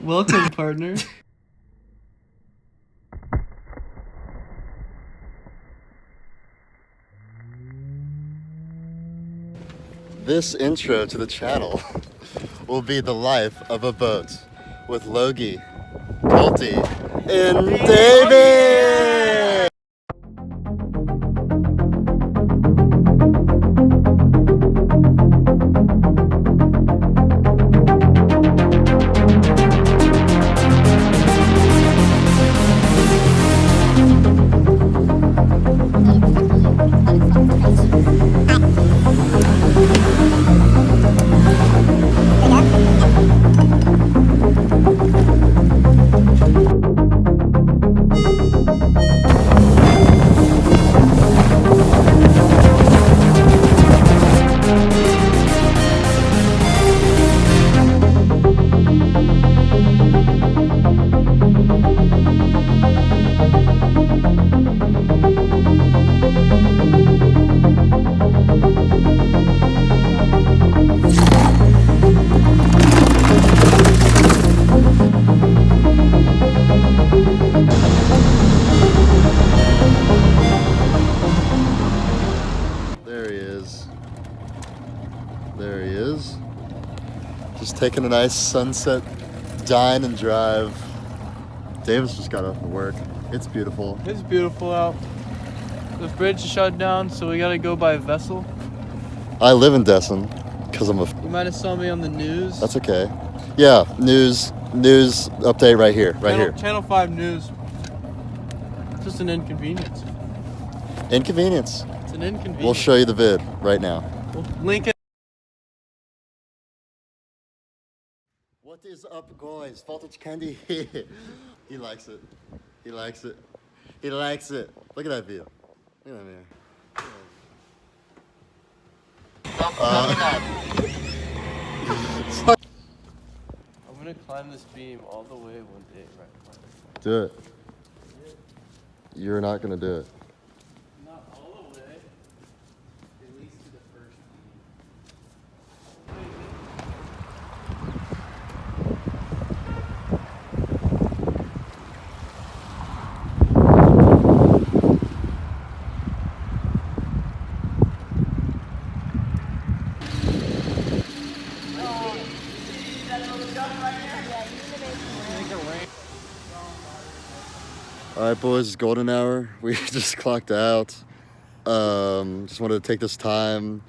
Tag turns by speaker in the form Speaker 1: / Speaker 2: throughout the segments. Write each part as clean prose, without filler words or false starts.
Speaker 1: Welcome, partner.
Speaker 2: This intro to the channel will be the life of a boat with Logie, Colty, and David! There he is. Just taking a nice sunset dine and drive. Davis just got off of work. It's beautiful.
Speaker 1: It's beautiful out. The bridge is shut down, so we gotta go by vessel.
Speaker 2: I live in Destin because I'm a...
Speaker 1: You might have saw me on the news.
Speaker 2: That's okay. Yeah, news update right here, here.
Speaker 1: Channel 5 news. It's just an inconvenience.
Speaker 2: Inconvenience.
Speaker 1: It's an inconvenience.
Speaker 2: We'll show you the vid right now.
Speaker 1: We'll link it.
Speaker 2: What is up, guys? Voltage candy. He likes it. He likes it. He likes it. Look at that view. Look at that view.
Speaker 1: I'm gonna climb this beam all the way one day, right?
Speaker 2: Do it. You're not gonna do it.
Speaker 1: Not all the way. At least to the first
Speaker 2: All right, boys, it's golden hour. We just clocked out. Just wanted to take this time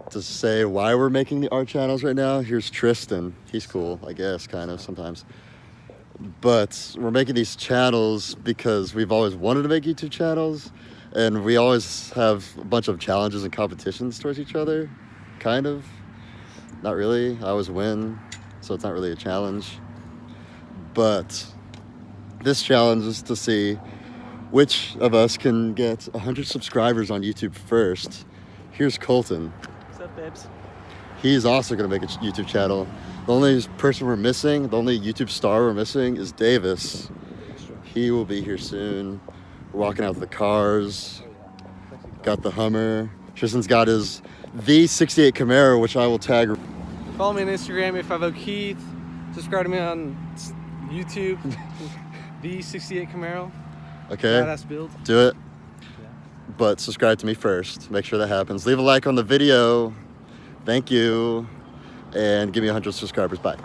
Speaker 2: to say why we're making the art channels right now. Here's Tristan. He's cool, I guess, kind of, sometimes. But we're making these channels because we've always wanted to make YouTube channels, and we always have a bunch of challenges and competitions towards each other, kind of. Not really. I always win, so it's not really a challenge. But this challenge is to see which of us can get 100 subscribers on YouTube first. Here's Colton.
Speaker 1: What's up, babes?
Speaker 2: He's also gonna make a YouTube channel. The only person we're missing, the only YouTube star we're missing is Davis. He will be here soon. We're walking out with the cars. Got the Hummer. Tristan's got his V68 Camaro, which I will tag.
Speaker 1: Follow me on Instagram if I vote Keith. Subscribe to me on YouTube. V68 Camaro.
Speaker 2: Okay.
Speaker 1: Badass build.
Speaker 2: Do it.
Speaker 1: Yeah.
Speaker 2: But subscribe to me first. Make sure that happens. Leave a like on the video. Thank you. And give me 100 subscribers. Bye.